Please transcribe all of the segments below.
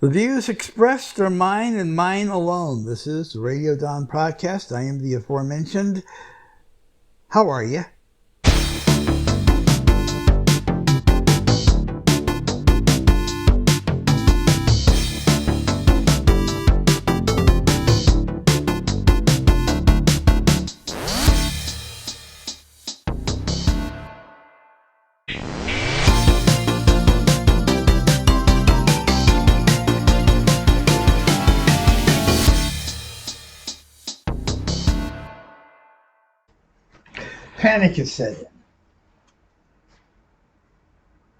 The views expressed are mine and mine alone. This is the Radio Dawn podcast. I am the aforementioned. How are you? Panic has set in.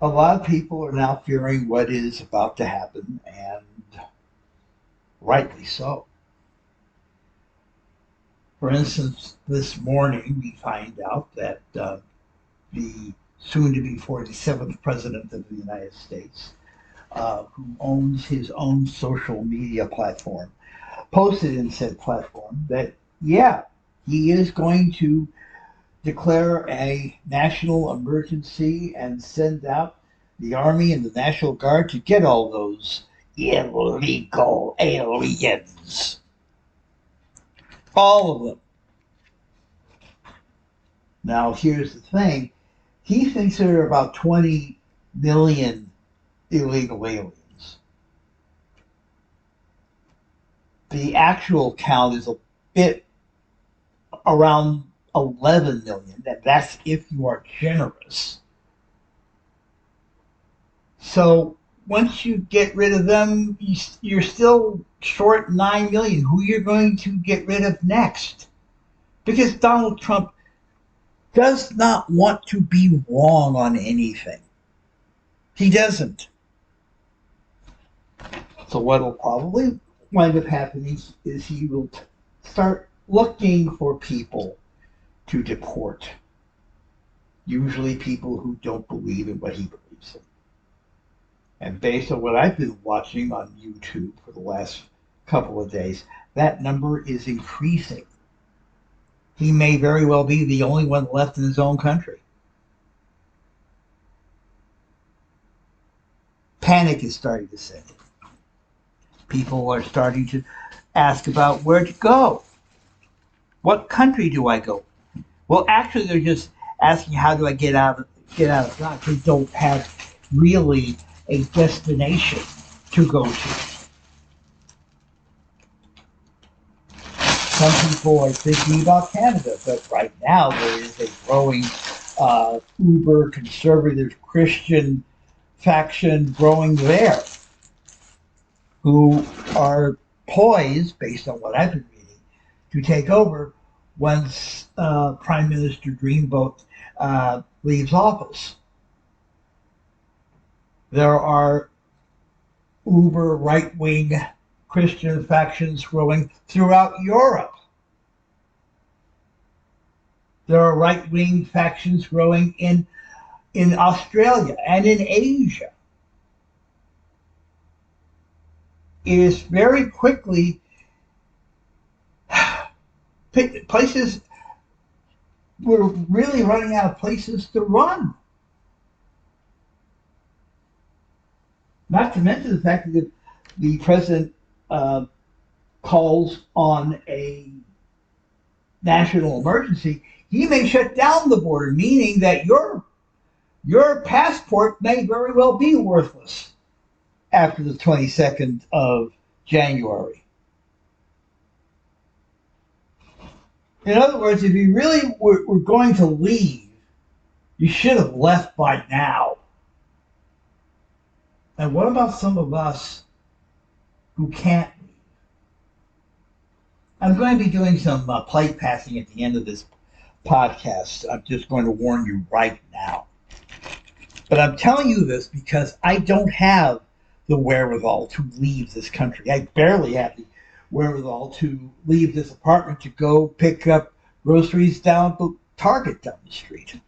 A lot of people are now fearing what is about to happen, and rightly so. For instance, this morning we find out that the soon-to-be 47th President of the United States, who owns his own social media platform, posted in said platform that, he is going to declare a national emergency and send out the Army and the National Guard to get all those illegal aliens. All of them. Now, here's the thing. He thinks there are about 20 million illegal aliens. The actual count is a bit around 11 million, and that's if you are generous. So once you get rid of them, you're still short 9 million. Who you're going to get rid of next? Because Donald Trump does not want to be wrong on anything. He doesn't. So what will probably wind up happening is he will start looking for people to deport. Usually people who don't believe in what he believes in. And based on what I've been watching on YouTube for the last couple of days, that number is increasing. He may very well be the only one left in his own country. Panic is starting to set in. People are starting to ask about where to go. What country do I go? Well, actually, they're just asking, how do I get out of Dodge? They don't have really a destination to go to. Some people are thinking about Canada, but right now there is a growing uber conservative Christian faction growing there who are poised, based on what I've been reading, to take over once Prime Minister Dreamboat leaves office. There are uber right-wing Christian factions growing throughout Europe. There are right-wing factions growing in Australia and in Asia. It is very quickly places, we're really running out of places to run. Not to mention the fact that the president calls on a national emergency, he may shut down the border, meaning that your passport may very well be worthless after the 22nd of January. In other words, if you really were going to leave, you should have left by now. And what about some of us who can't leave? I'm going to be doing some plate passing at the end of this podcast. I'm just going to warn you right now. But I'm telling you this because I don't have the wherewithal to leave this country. I barely have the wherewithal to leave this apartment to go pick up groceries down the Target down the street.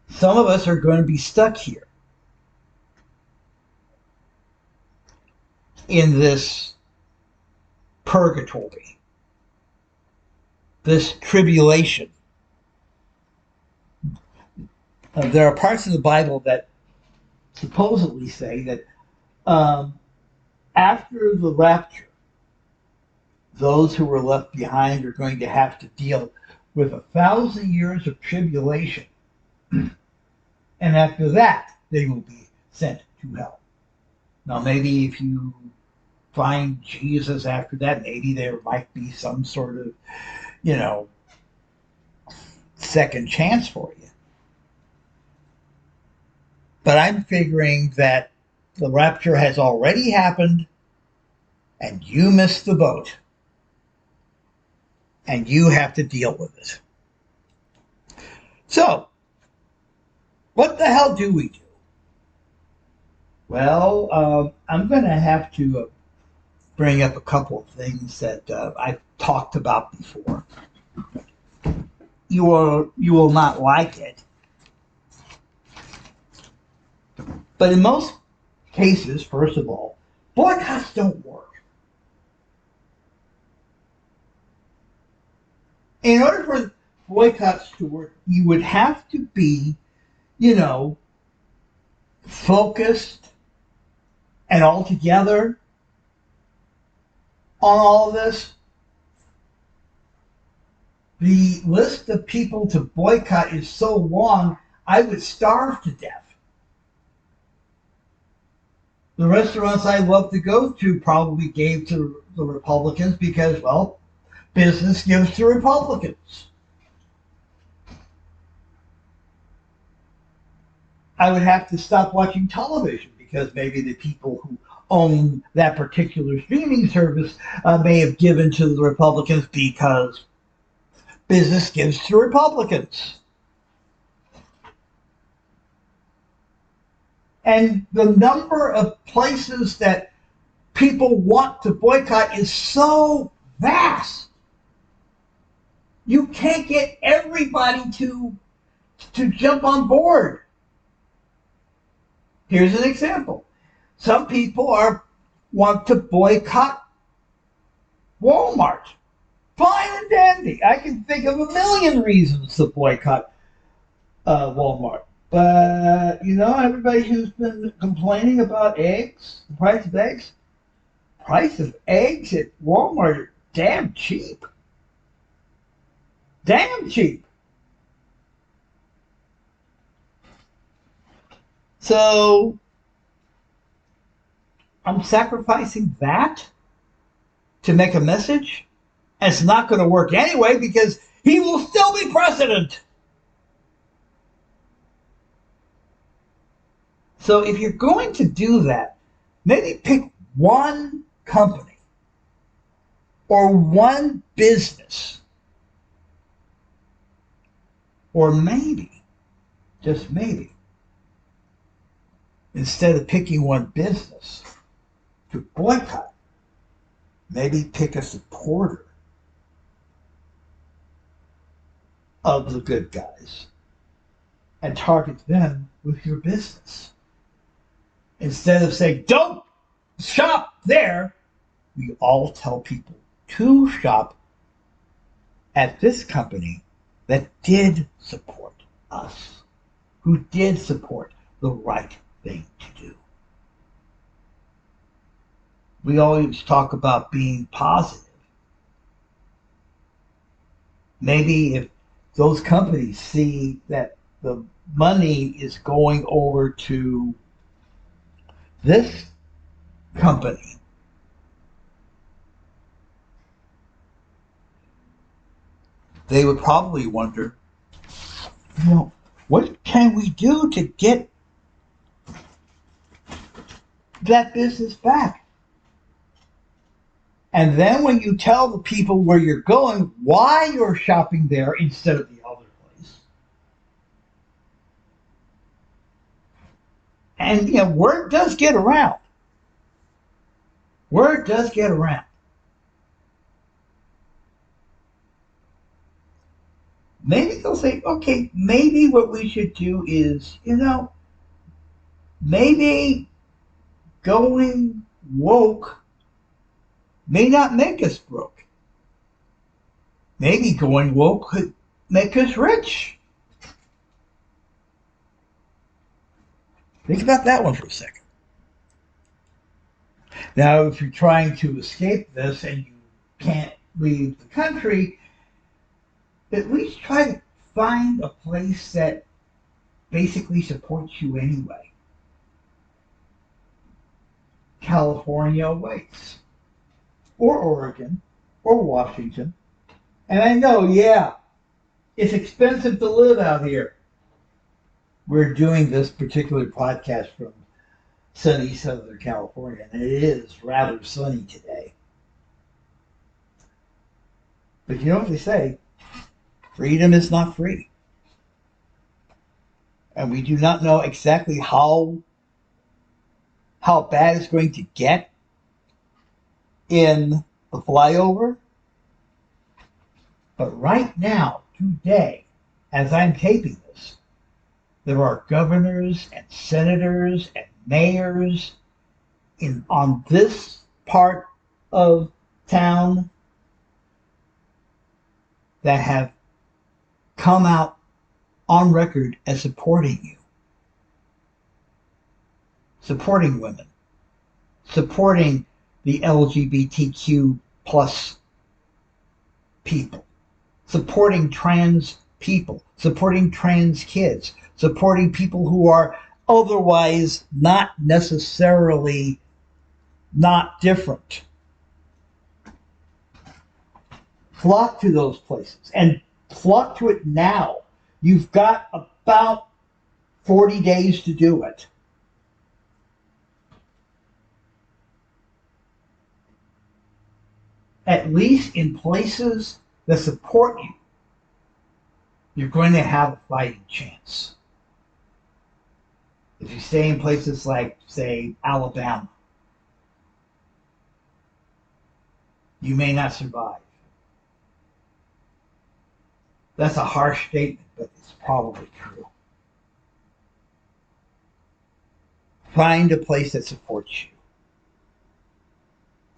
Some of us are going to be stuck here in this purgatory, this tribulation. There are parts of the Bible that supposedly say that um, after the rapture, those who were left behind are going to have to deal with 1,000 years of tribulation, and after that, they will be sent to hell. Now, maybe if you find Jesus after that, maybe there might be some sort of, you know, second chance for you. But I'm figuring that the rapture has already happened and you missed the boat and you have to deal with it. So, what the hell do we do? Well, I'm going to have to bring up a couple of things that I've talked about before. You will not like it, but in most cases, first of all, boycotts don't work. In order for boycotts to work, you would have to be, you know, focused and all together on all of this. The list of people to boycott is so long, I would starve to death. The restaurants I love to go to probably gave to the Republicans because, well, business gives to Republicans. I would have to stop watching television because maybe the people who own that particular streaming service may have given to the Republicans because business gives to Republicans. And the number of places that people want to boycott is so vast. You can't get everybody to jump on board. Here's an example. Some people want to boycott Walmart. Fine and dandy. I can think of a million reasons to boycott Walmart. But, everybody who's been complaining about eggs, the price of eggs at Walmart are damn cheap. Damn cheap. So, I'm sacrificing that to make a message? And it's not going to work anyway because he will still be president. So if you're going to do that, maybe pick one company or one business. Or maybe, just maybe, instead of picking one business to boycott, maybe pick a supporter of the good guys and target them with your business. Instead of saying, don't shop there, we all tell people to shop at this company that did support us, who did support the right thing to do. We always talk about being positive. Maybe if those companies see that the money is going over to this company, they would probably wonder, what can we do to get that business back? And then when you tell the people where you're going, why you're shopping there instead of the other place, and word does get around. Word does get around. Maybe they'll say, okay, maybe what we should do is, maybe going woke may not make us broke. Maybe going woke could make us rich. Think about that one for a second. Now, if you're trying to escape this and you can't leave the country, at least try to find a place that basically supports you anyway. California awaits, or Oregon, or Washington. And I know, yeah, it's expensive to live out here. We're doing this particular podcast from sunny Southern California, and it is rather sunny today. But you know what they say? Freedom is not free. And we do not know exactly how bad it's going to get in the flyover. But right now, today, as I'm taping this, there are governors and senators and mayors on this part of town that have come out on record as supporting you, supporting women, supporting the LGBTQ plus people, supporting trans people, supporting trans kids, supporting people who are otherwise not necessarily not different. Flock to those places and flock to it now. You've got about 40 days to do it. At least in places that support you, you're going to have a fighting chance. If you stay in places like, say, Alabama, you may not survive. That's a harsh statement, but it's probably true. Find a place that supports you.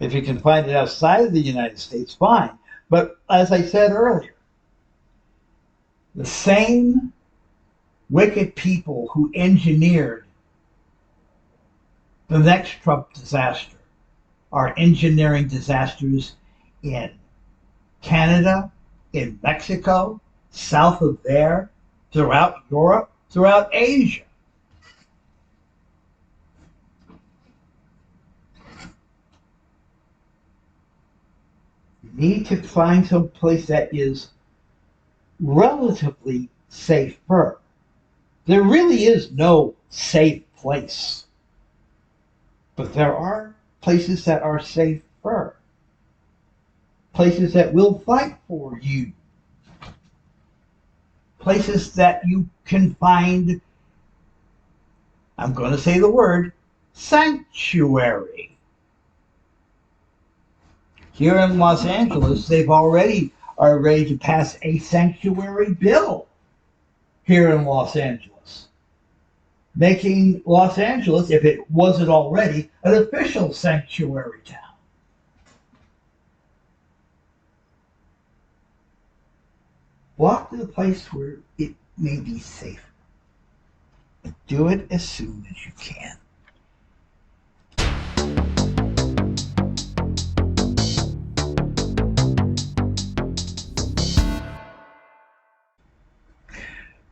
If you can find it outside of the United States, fine. But as I said earlier, the same wicked people who engineered the next Trump disaster are engineering disasters in Canada, in Mexico, south of there, throughout Europe, throughout Asia. You need to find some place that is relatively safer. There really is no safe place. But there are places that are safer. Places that will fight for you. Places that you can find, I'm going to say the word, sanctuary. Here in Los Angeles, they've already are ready to pass a sanctuary bill here in Los Angeles, making Los Angeles, if it wasn't already, an official sanctuary town. Walk to the place where it may be safe. But do it as soon as you can.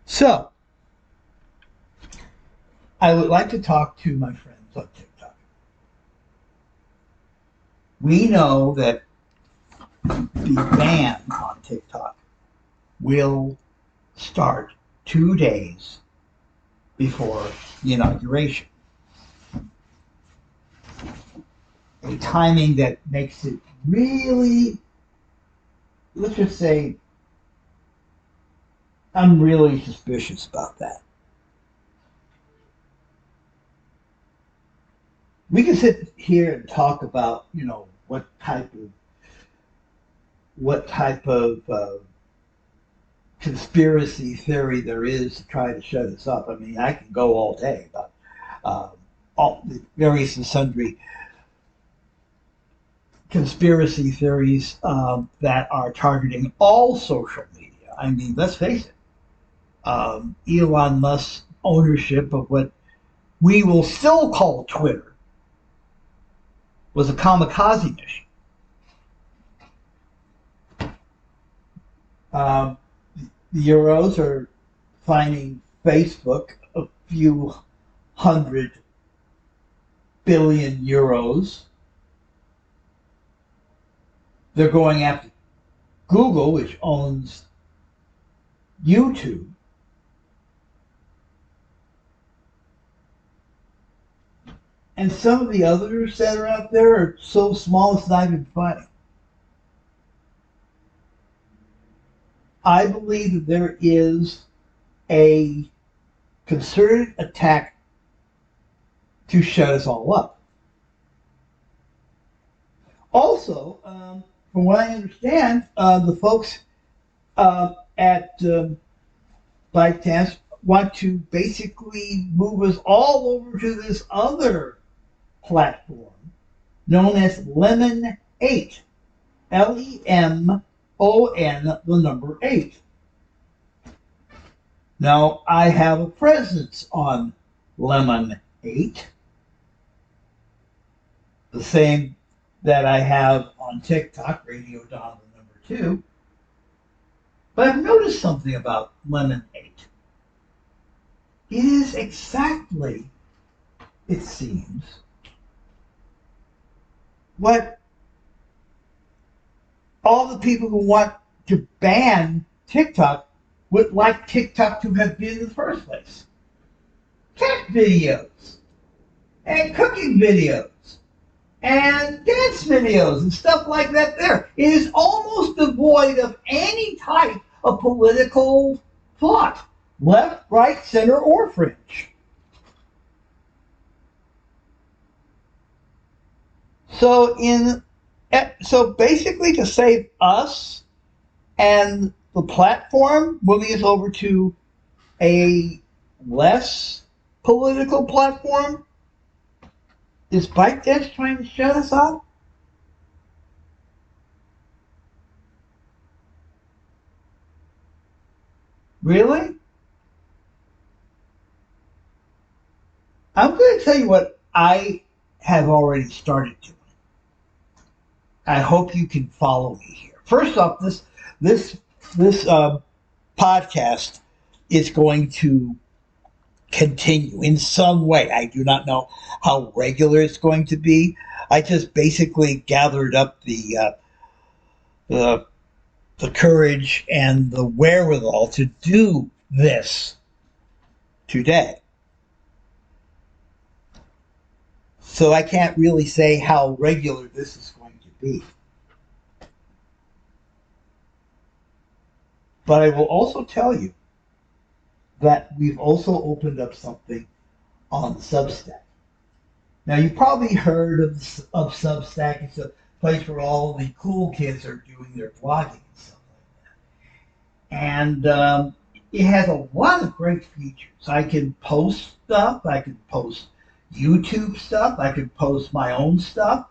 So, I would like to talk to my friends on TikTok. We know that the ban on TikTok will start 2 days before the inauguration. A timing that makes it really, let's just say, I'm really suspicious about that. We can sit here and talk about, what type of conspiracy theory there is to try to shut us up. I mean, I can go all day about all the various and sundry conspiracy theories that are targeting all social media. I mean, let's face it. Elon Musk's ownership of what we will still call Twitter, was a kamikaze mission. The Euros are fining Facebook a few hundred billion euros. They're going after Google, which owns YouTube. And some of the others that are out there are so small it's not even funny. I believe that there is a concerted attack to shut us all up. Also, from what I understand, the folks at ByteDance want to basically move us all over to this other platform known as Lemon 8. Lemon, the number 8. Now, I have a presence on Lemon 8, the same that I have on TikTok, Radio Don, the number 2. But I've noticed something about Lemon 8. It is exactly, it seems, what all the people who want to ban TikTok would like TikTok to have been in the first place. Cat videos, and cooking videos, and dance videos, and stuff like that there. It is almost devoid of any type of political thought, left, right, center, or fringe. So basically, to save us and the platform, moving us over to a less political platform, is ByteDance trying to shut us up? Really? I'm going to tell you what I have already started doing. I hope you can follow me here. First off, this podcast is going to continue in some way. I do not know how regular it's going to be. I just basically gathered up the courage and the wherewithal to do this today. So I can't really say how regular this is going to be. But I will also tell you that we've also opened up something on Substack. Now, you probably heard of Substack. It's a place where all the cool kids are doing their blogging and stuff like that. And it has a lot of great features. I can post stuff. I can post YouTube stuff. I can post my own stuff.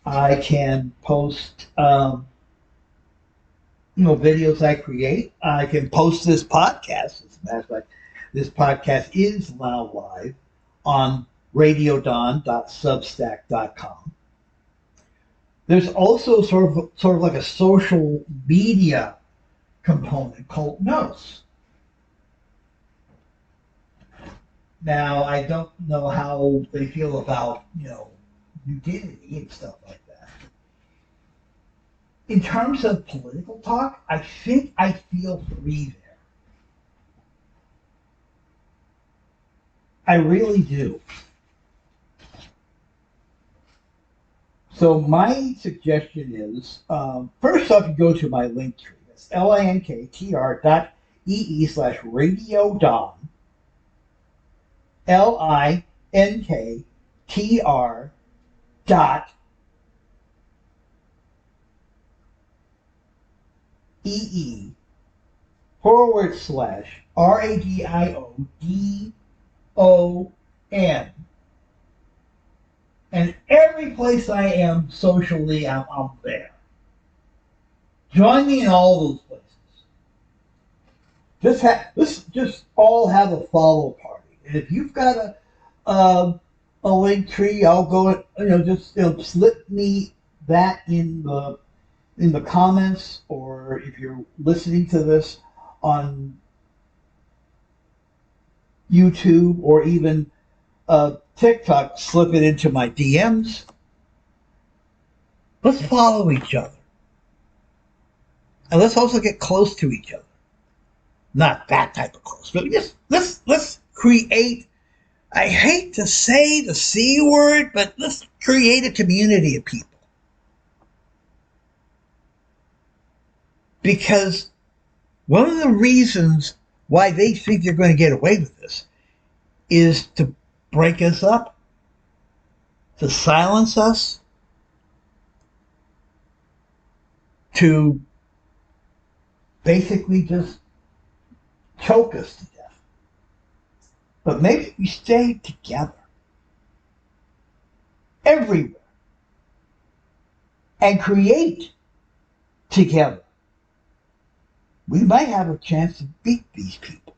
I can post videos I create. I can post this podcast. As a matter of fact, this podcast is now live on radiodon.substack.com. There's also sort of like a social media component called Notes. Now, I don't know how they feel about, nudity and stuff like that. In terms of political talk, I think I feel free there. I really do. So my suggestion is, first off, you go to my link tree. That's linktr.ee/radiodon. linktr.ee/radiodon. And every place I am socially, I'm there. Join me in all those places. Let's just all have a follow party. And if you've got a link tree. I'll go, just slip me that in the comments, or if you're listening to this on YouTube or even TikTok, slip it into my DMs. Let's follow each other. And let's also get close to each other. Not that type of close, but just let's create, I hate to say the C word, but let's create a community of people. Because one of the reasons why they think they're going to get away with this is to break us up, to silence us, to basically just choke us to death. But maybe we stay together everywhere and create together. We might have a chance to beat these people.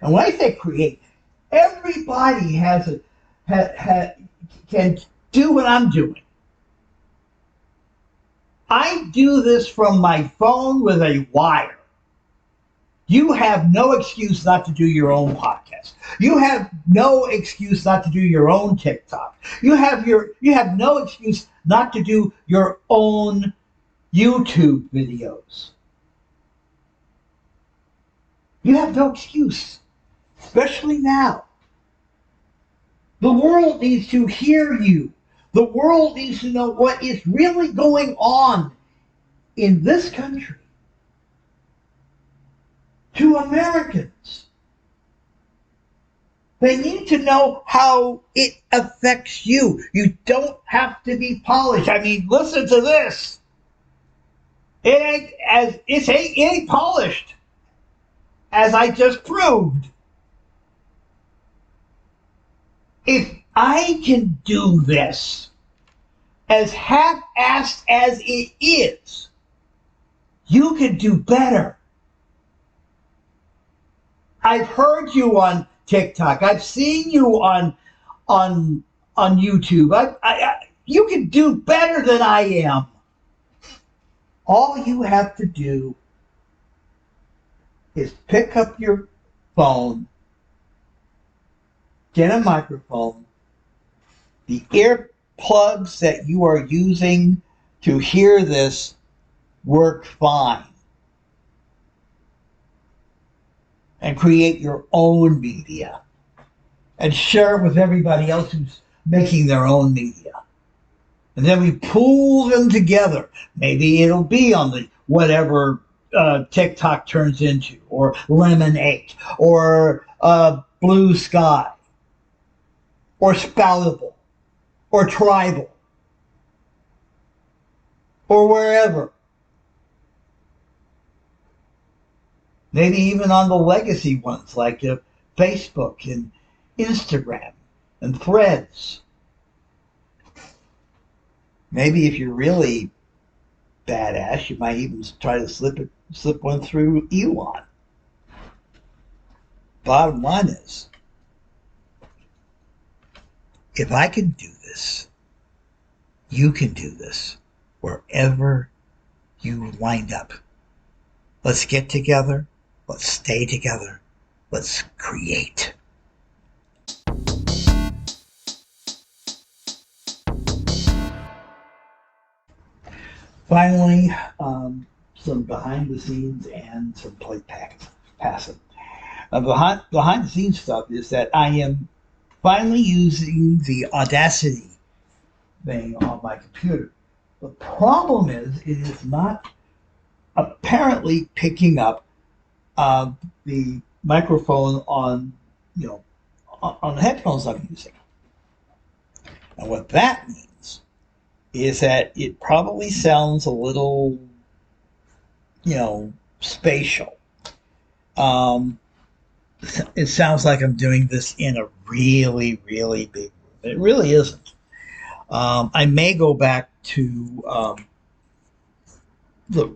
And when I say create, everybody can do what I'm doing. I do this from my phone with a wire. You have no excuse not to do your own podcast. You have no excuse not to do your own TikTok. You have no excuse not to do your own YouTube videos. You have no excuse, especially now. The world needs to hear you. The world needs to know what is really going on in this country. To Americans, they need to know how it affects you. You don't have to be polished. I mean, listen to this. It ain't polished, as I just proved. If I can do this as half-assed as it is, you can do better. I've heard you on TikTok. I've seen you on YouTube. You can do better than I am. All you have to do is pick up your phone, get a microphone, the earplugs that you are using to hear this work fine, and create your own media and share it with everybody else who's making their own media. And then we pool them together. Maybe it'll be on the whatever TikTok turns into, or Lemonade, or Blue Sky, or Spoutable, or Tribal, or wherever. Maybe even on the legacy ones like Facebook and Instagram and Threads. Maybe if you're really badass, you might even try to slip one through Elon. Bottom line is, if I can do this, you can do this wherever you wind up. Let's get together. Let's stay together. Let's create. Finally, some behind the scenes and some play passive. Behind the scenes stuff is that I am finally using the Audacity thing on my computer. The problem is it is not apparently picking up the microphone on the headphones I'm using. And what that means is that it probably sounds a little, spatial. It sounds like I'm doing this in a really, really big room. It really isn't. I may go back to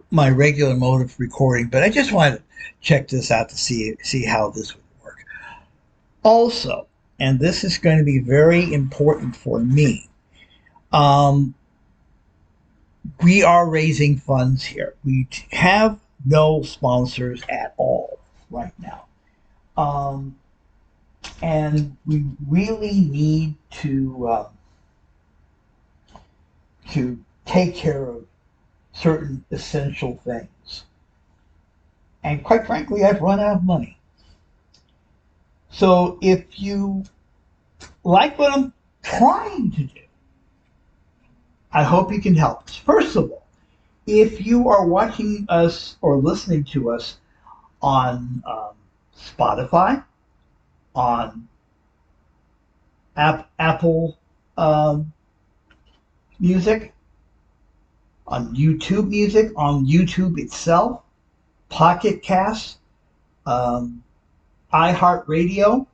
my regular mode of recording, but I just wanted to check this out to see how this would work. Also, and this is going to be very important for me. Um, we are raising funds here. We have no sponsors at all right now. Um, and we really need to take care of certain essential things. And quite frankly, I've run out of money. So if you like what I'm trying to do, I hope you can help us. First of all, if you are watching us or listening to us on Spotify, on Apple Music, on YouTube Music, on YouTube itself, Pocket Cast, um, iHeartRadio,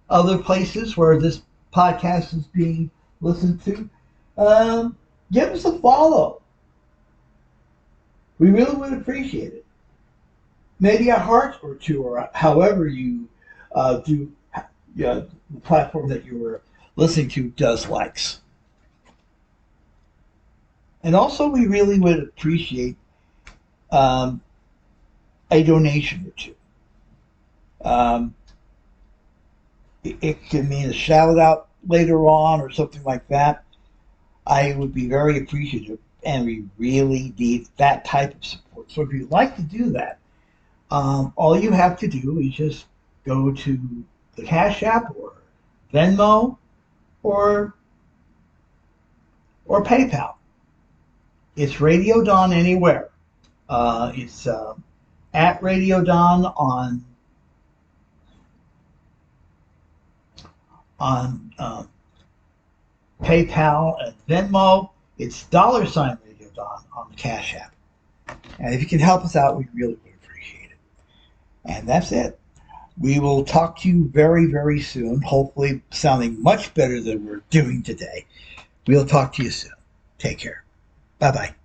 other places where this podcast is being listened to, give us a follow. We really would appreciate it. Maybe a heart or two, or however you do the platform that you were listening to does likes. And also, we really would appreciate um, a donation or two. Um, it can mean a shout out later on or something like that. I would be very appreciative, and we really need that type of support. So if you'd like to do that, all you have to do is just go to the Cash App or Venmo or PayPal. It's Radio Dawn anywhere. It's at Radio Dawn on PayPal and Venmo. It's $ Radio Dawn on the Cash App. And if you can help us out, we really would appreciate it. And that's it. We will talk to you very, very soon, hopefully sounding much better than we're doing today. We'll talk to you soon. Take care. Bye bye.